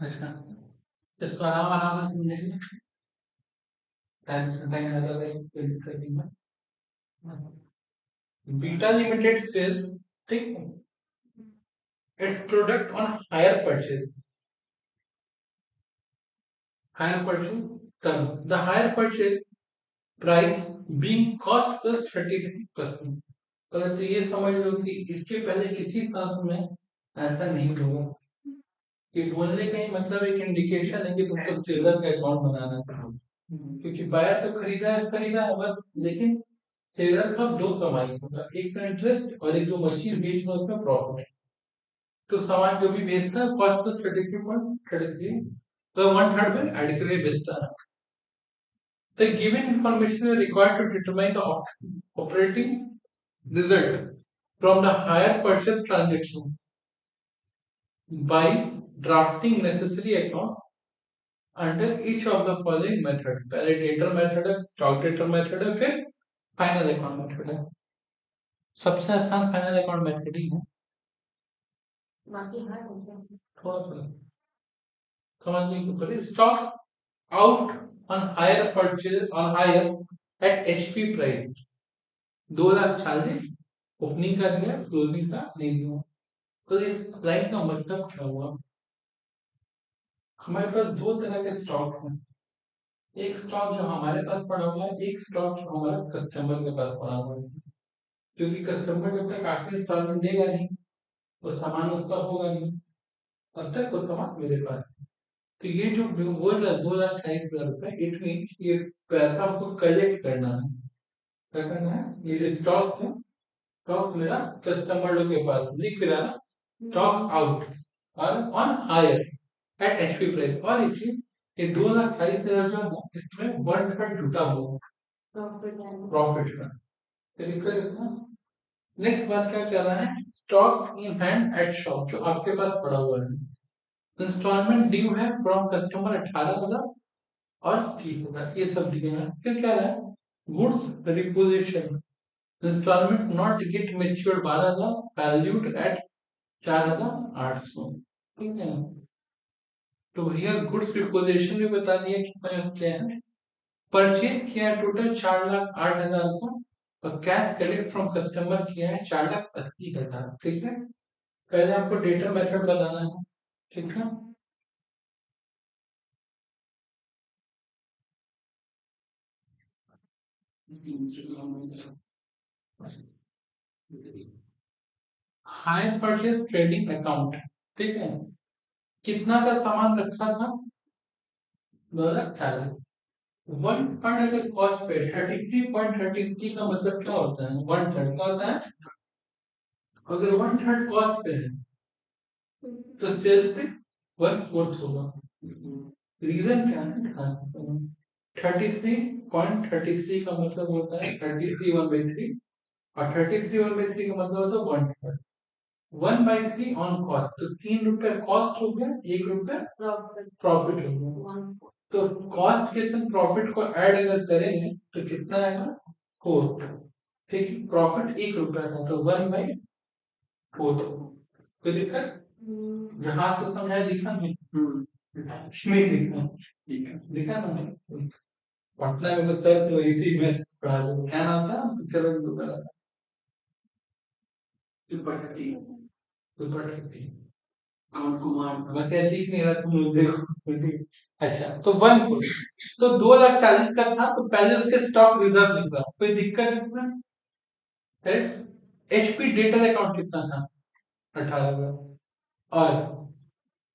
अच्छा, इसको आराम आराम से समझेंगे। टाइम से टाइम ज़्यादा लगेगा, कोई दिक्कत नहीं है। बीटा लिमिटेड सेल्स, ठीक है, its product on higher purchase. Higher purchase term. The higher purchase price being cost plus 33%. तो ये समझ लो कि इसके पहले किसी साल में ऐसा नहीं होगा। कि बोलने का ही मतलब एक इंडिकेशन है कि तुमको सेलर का अकाउंट बनाना है। क्योंकि बायर तो खरीदा है बस, लेकिन सेलर का दो कमाई होगा, एक तो इंटरेस्ट और एक जो मशीन बेच रहा है उसमें प्रॉफिट। तो सामान जो भी बेचता है कॉस्ट प्लस 33.33, तो 1/3 में ऐड करके बेचता है। The given information is required to determine the operating result from the higher purchase transaction by drafting necessary account under each of the following method. पहले डेटर मेथड है, स्टॉक डेटर मेथड है, फिर final account method है। सबसे आसान final account method ही है। बाकी hard होता है थोड़ा सा समझने के ऊपर। Stock out on higher purchase on higher at HP price 2,40,000 opening का दिया, क्लोजिंग का नहीं दिया। तो इस लाइन का मतलब क्या हुआ? हमारे पास दो तरह के स्टॉक हैं। एक स्टॉक जो हमारे पास पड़ा हुआ है, एक स्टॉक जो हमारा कस्टमर के पास पड़ा हुआ है। क्योंकि कस्टमर जब तक आखिरी इंस्टॉलमेंट देगा नहीं तो सामान उसका होगा नहीं, तब तक वो सामान मेरे पास। तो ये जो बोल रहा है 2,40,000 रुपए, इट मीन ये पैसा हमको कलेक्ट करना है। क्या करना है? ये स्टॉक है, स्टॉक मेरा कस्टमर लोग के पास लिख रहा है, स्टॉक आउट और on hire at HP price. और एक चीज, ये 2,28,000 जो है इसमें 1/3 जुटा हुआ प्रॉफिट का। तो लिख कर रखना। नेक्स्ट बात क्या कह रहा है? Stock in hand eight shop, जो आपके पास पड़ा हुआ है। इंस्टॉलमेंट ड्यू है फ्रॉम कस्टमर 18,000 और 30,000, ये सब दिए हैं। फिर क्या है? Goods repossession, installment not get matured 12,000, valued at 4,800। ठीक है, तो भैया गुड्स रिपोजिशन भी बता दिया कितने होते हैं। परचेज किया है टोटल 4,08,000 का, और कैश कलेक्ट फ्रॉम कस्टमर किया है 4,80,000। ठीक है, पहले आपको डेटा मेथड बताना है। ठीक है, हायर परचेज ट्रेडिंग अकाउंट। ठीक है, कितना का सामान रखा था? 2,40,000। वन थर्ड अगर कॉस्ट पे 33.33 का मतलब क्या होता है? 1/3 का होता है। अगर 1/3 कॉस्ट पे है तो सेल पे 1/4 होगा। रीजन क्या है? 33.33 का मतलब होता है 33 1/3, और 33 1/3 का मतलब होता है 1/3। 1/3 ऑन कॉस्ट, तो 3 रुपए कॉस्ट हो गया, 1 रुपया प्रॉफिट हो गया। तो कॉस्ट के संग प्रॉफिट को ऐड अगर करेंगे तो कितना आएगा? 4। ठीक है, प्रॉफिट 1 रुपया का, तो 1/4। कोई दिक्कत? जहां से समझाया दिखा नहीं? नहीं दिखा? ठीक है, दिखा ना? पटना में तो सर्च हुई थी, मैं पढ़ा दूँ क्या नाम था पिक्चर में? दुपट्टी, दुपट्टी कौन कुमार मैं क्या दिख नहीं रहा, तुम लोग देखो। अच्छा, तो 1/4, तो 2,40,000 का था, तो पहले उसके स्टॉक रिजर्व लिख रहा, कोई दिक्कत है इसमें? करेक्ट। एचपी डेटर अकाउंट कितना था? 18,000। और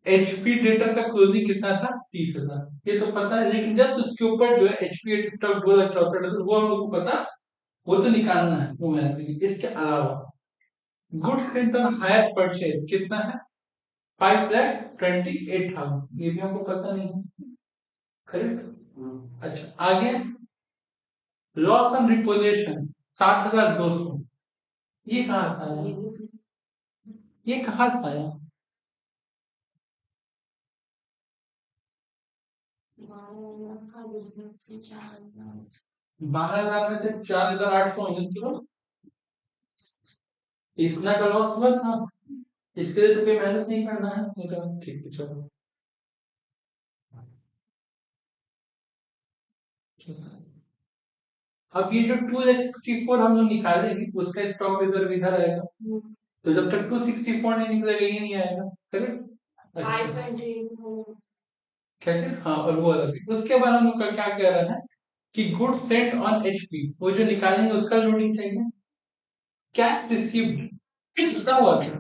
एचपी डेटर का क्लोजिंग कितना था? 30,000। ये तो पता है, लेकिन जस्ट उसके ऊपर जो है एचपी स्टॉक 2,64,000, वो हम लोग को पता, वो तो निकालना है, वो मैं इसके अलावा गुड्स रिटर्न हायर परचेज कितना है? 5,28,000, ये भी हमको पता नहीं है। करेक्ट। अच्छा, आगे लॉस ऑन रिपोजिशन 7,200, ये कहाँ था? ये कहाँ था? 12,000 में से 4,800 इतना का लॉस हुआ था। इसके लिए तो कोई मेहनत नहीं करना है, नहीं तो ठीक है, चलो। अब ये जो 2 64 हम लोग निकालेंगे उसका स्टॉक रिजर्व इधर आएगा, तो जब तक 264 नहीं निकलेगा ये नहीं आएगा, करेक्ट। अच्छा कैसे, हाँ, और वो अलग है। उसके बाद हम लोग का क्या कह रहा है कि गुड सेंट ऑन एचपी, वो जो निकालेंगे उसका लोडिंग चाहिए। कैश रिसीव्ड कितना हुआ था,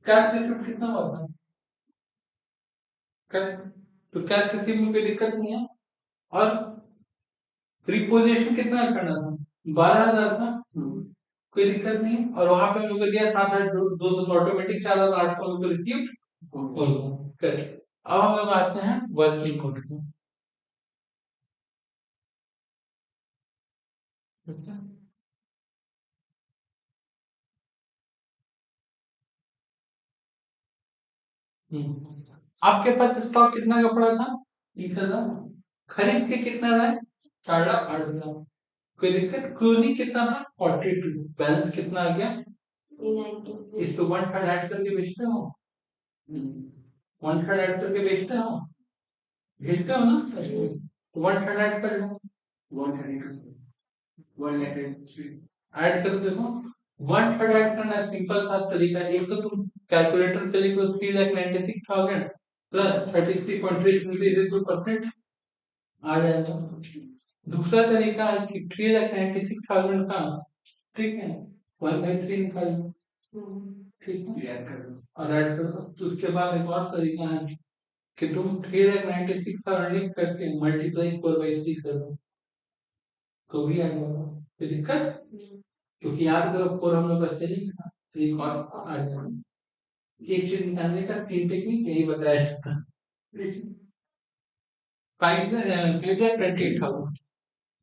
कैश रिसीव्ड कितना हुआ था, करेक्ट। तो कैश रिसीव्ड में कोई दिक्कत नहीं है। और प्रीपोजिशन कितना करना था, 12,000 था, कोई दिक्कत नहीं है। और वहां पे हम लोग को दिया 7 8 दो दो ऑटोमेटिक 4,800 हम लोग को रिसीव्ड, करेक्ट। अब हम लोग आते हैं वर्किंग कोड में। आपके पास स्टॉक कितना का पड़ा था, 30,000, खरीद के कितना था, 8,50,000, कोई दिक्कत। क्लोजिंग कितना था, 42, बैलेंस कितना आ गया, इस तो 1/3 ऐड करके बेचते हो, 1/3 ऐड करके बेचते हो, भेजते हो ना, तो 1/3 ऐड कर लो, 132 ऐड कर देखो। 1/3 ऐड करना है, सिंपल सा तरीका है। एक तो तुम कैलकुलेटर पे लिखो 3,96,000 प्लस 33.32% आ जाएगा। दूसरा तरीका है कि 3,96,000 का, ठीक है, 1/3 निकाल लो, ठीक है, ऐड कर दो और ऐड कर दो। तो उसके बाद एक और तरीका है कि तुम 3,96,000 लिख करके मल्टीप्लाई 4/3 कर दो, तो भी आ जाएगा, कोई दिक्कत। क्योंकि याद करो 4 हम लोग का सेलिंग था, तो एक और आ जाएगा। एक चीज निकालने का 3 टेक्निक यही बताया था। 5,28,000।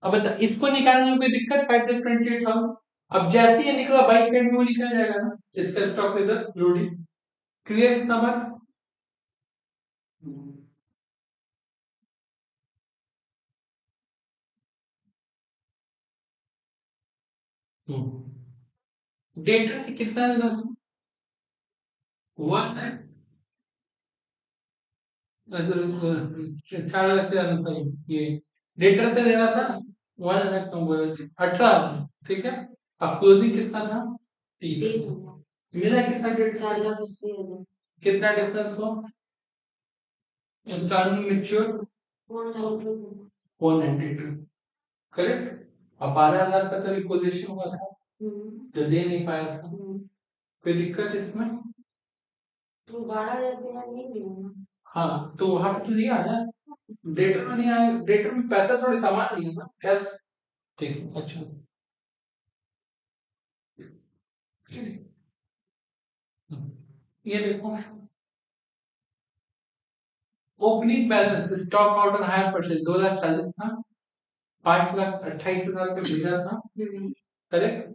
अब बता, इसको निकालने में कोई दिक्कत, 5,28,000। अब जैसे ही ये निकला बाई साइड में वो निकल जाएगा ना, इसका स्टॉक इधर लोडिंग, क्लियर इतना बात। डेटा से कितना देना था, 4,00,000 देना था, ये डेटा से देना था 1,00,000 कम बोले थे, 18, ठीक है। अब क्लोजिंग कितना था, 30, मिला कितना डेटा, कितना डिफरेंस हो, इंस्टॉलमेंट मैच्योर 192, करेक्ट। अब 12,000 का तो रिपोजिशन हुआ था, जो दे नहीं पाया था, कोई दिक्कत इसमें, तो 12,000 नहीं मिला। हाँ, तो वहां पे तो दिया ना, डेटर में नहीं आया, डेटर में पैसा थोड़ी सामान नहीं है ना, क्या, ठीक है, अच्छा। ये देखो, opening balance stock order hire purchase 2,40,000 था, 5,28,000 का भेजा था, करेक्ट।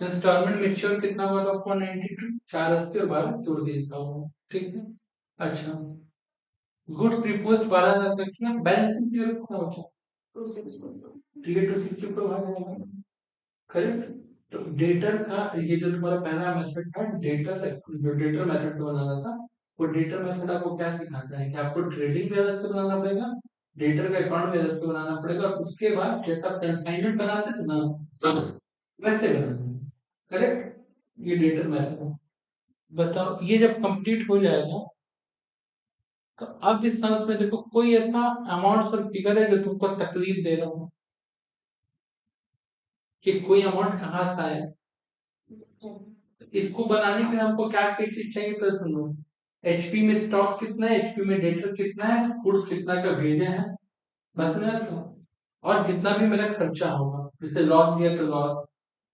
इंस्टॉलमेंट मेच्योर कितना हुआ था, 492, 480 और 12 जोड़ देता हूँ, ठीक है। अच्छा, गुड्स प्रीपोज 12,000 का किया, बैलेंसिंग पीरियड कितना बचा, 260 पर भाग जाएगा, करेक्ट। तो डेटर का ये जो तुम्हारा पहला मेथड था, डेटर जो डेटर मेथड बनाना था, वो डेटर मेथड आपको क्या सिखाता है कि आपको ट्रेडिंग बैलेंस से बनाना पड़ेगा, डेटर का अकाउंट बैलेंस से बनाना पड़ेगा, और उसके बाद जैसा कंसाइनमेंट बनाते थे ना, वैसे बनाना है, करेक्ट। ये डेटर मेथड, बताओ ये जब कंप्लीट हो जाएगा, तो अब इस सेंस में देखो कोई ऐसा अमाउंट और फिगर है जो तुमको तकलीफ दे रहा हो, कि कोई अमाउंट कहाँ से आया। इसको बनाने के लिए हमको क्या क्या चीज चाहिए, तो सुनो, एचपी में स्टॉक कितना है, एचपी में डेटर कितना है, गुड्स कितना का भेजे हैं, बस ना तो। और जितना भी मेरा खर्चा होगा, जैसे लॉस दिया तो लॉस,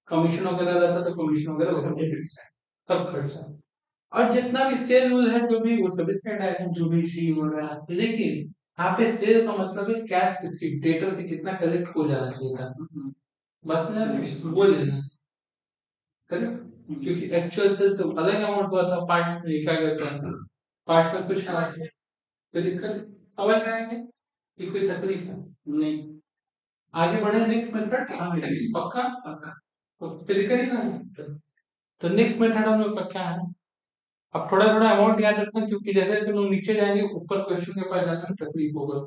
कमीशन वगैरह रहता तो कमीशन वगैरह वो सब फिक्स है, सब खर्चा। और जितना भी सेल रूल है जो भी वो सभी सेट है, जो भी सी हो रहा है, लेकिन यहाँ पे सेल का मतलब है कैश रिसीट, डेटर से कितना कलेक्ट हो जाना चाहिए था, बस ना वो लेना है, करेक्ट। क्योंकि एक्चुअल सेल तो अलग अमाउंट हुआ था, पार्ट में क्या कहते हैं, पार्ट में कुछ ना, कोई दिक्कत समझ में आएंगे कि कोई तकलीफ है नहीं। आगे बढ़े नेक्स्ट मेथड, हाँ पक्का पक्का, तो तरीका ही ना है। तो नेक्स्ट मेथड हम लोग का क्या है, अब थोड़ा थोड़ा अमाउंट याद रखना, क्योंकि जैसे तुम लोग नीचे जाएंगे ऊपर क्वेश्चन के पास जाने में तकलीफ होगा।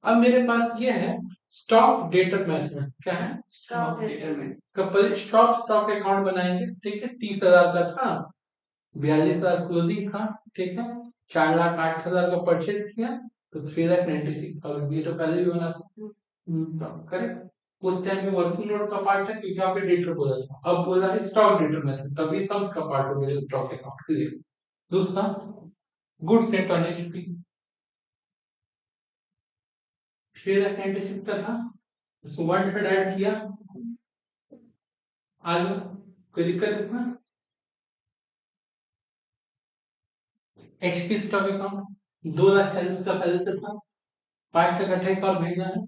अब मेरे पास ये है स्टॉक डिटरमिनेंट, क्या है stock determinant couple stock account बनाएंगे, ठीक है 30,000 का था, 42,000 क्लोजिंग था, ठीक है 4,08,000 का परचेज किया, तो 3,96,000 ये तो पहले भी बना था, करेक्ट। उस टाइम में वर्किंग नोट का पार्ट था क्योंकि यहाँ पे डेटर बोला था, अब बोला है स्टॉक डिटरमिनेंट, तभी सम्स का पार्ट हो गया स्टॉक अकाउंट के लिए। दूसरा goods and turning, share account का था, उसको 100 ऐड किया, आगे कोई दिक्कत है ना। एचपी स्टॉक अकाउंट 2,40,000 का पहले से था, 5,28,000 और भेजा है,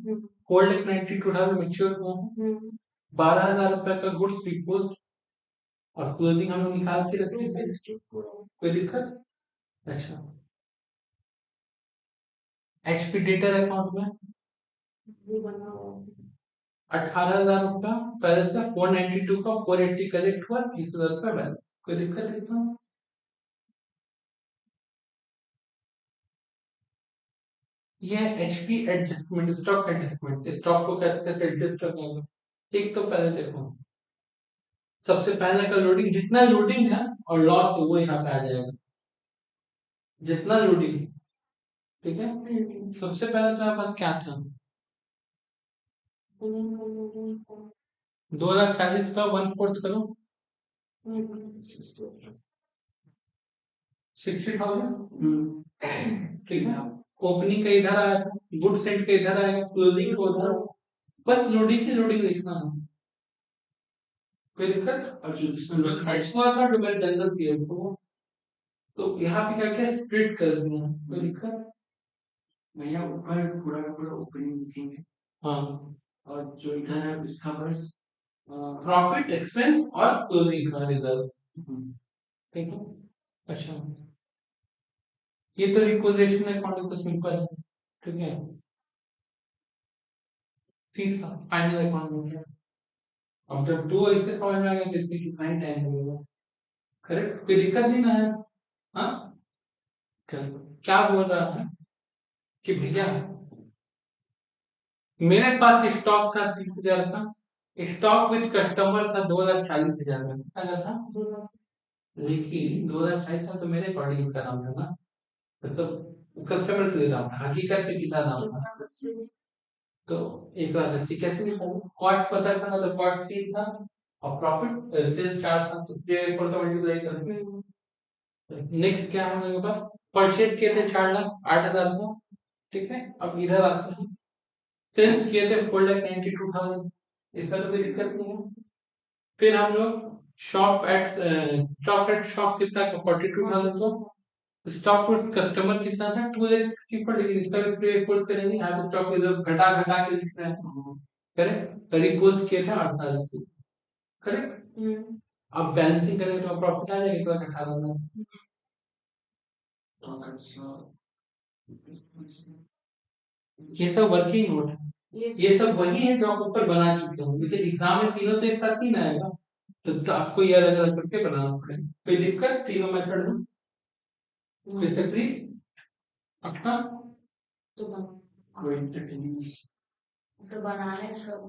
होल्ड एक 92,000 मैच्योर हुआ है, 12,000 रुपए का गुड्स रिपोज और क्लोजिंग हम लोग निकाल के रखे हैं, कोई दिक्कत। अच्छा एचपी डेटर अकाउंट में 18,000 रुपया पहले से 492 का 480 कलेक्ट हुआ, 30,000 रुपया बैलेंस, कोई दिक्कत है। ये HP adjustment, stock adjustment, stock को कैसे कैसे एडजस्ट करना है। एक तो पहले देखो, सबसे पहले का लोडिंग, जितना लोडिंग है और लॉस है वो यहाँ पे आ जाएगा, जितना लोडिंग, ठीक है। सबसे पहले तो हमारे पास क्या था, 2,40,000 का 1/4 करो, 60,000, ठीक है। ओपनिंग का इधर आया, गुड सेंट का इधर आएगा, क्लोजिंग का उधर, बस लोडिंग की लोडिंग देखना है, कोई दिक्कत। और जो इसमें जो खर्च हुआ था जो मैंने जनरल किया तो यहाँ पे क्या क्या स्प्लिट कर दिया, कोई दिक्कत। भैया ऊपर पूरा का पूरा ओपनिंग लिखेंगे, हाँ, और जो इधर है इसका बस प्रॉफिट एक्सपेंस और क्लोजिंग का रिजल्ट, ठीक है। अच्छा ये तो रिपोजिशन अकाउंट तो सिंपल है, ठीक है। तीसरा फाइनल अकाउंट हो गया, अब जब दो ऐसे समझ में आ गया जैसे कि फाइन टाइम लगेगा, करेक्ट, कोई दिक्कत नहीं ना है। हाँ चलो क्या बोल रहा है कि भैया मेरे पास स्टॉक था 30,000 का, स्टॉक विद कस्टमर था 2,40,000 का, क्या था, लेकिन 2,40,000 था तो मेरे अकॉर्डिंग का नाम था ना, मतलब कस्टमर के लिए नाम था, हकीकत में कितना नाम था। तो एक बार अस्सी कैसे निकालू, कॉस्ट पता था मतलब कॉस्ट 3 था और प्रॉफिट सेल्स 4 था, तो ये इक्वल टू मल्टीप्लाई करेंगे। नेक्स्ट क्या है मेरे पास, परचेज किए थे 4,08,000 का, ठीक है। अब इधर आते हैं, सेल्स किए थे 4,92,000, इसका तो कोई दिक्कत नहीं है। फिर हम लोग shop at stock at shop कितना का 42,000 का, स्टॉक विद कस्टमर कितना था 2,60 पर, लेकिन इसका भी रिपोर्ट करेंगे, यहाँ पे स्टॉक रिजर्व घटा घटा के लिख रहे हैं, करेक्ट। रिपोज किए थे 48, करेक्ट। अब बैलेंसिंग करेंगे तो प्रॉफिट आ जाएगा, तो घटा देना। ये सब वर्किंग नोट है, ये सब वही है जो आप ऊपर बना चुके हो, लेकिन एग्जाम में तीनों तो एक साथ ही ना आएगा, तो आपको ये अलग अलग करके बनाना पड़ेगा, कोई दिक्कत तीनों मेथड में, कोई तकलीफ अपना, तो कोई तकलीफ तो बनाने सब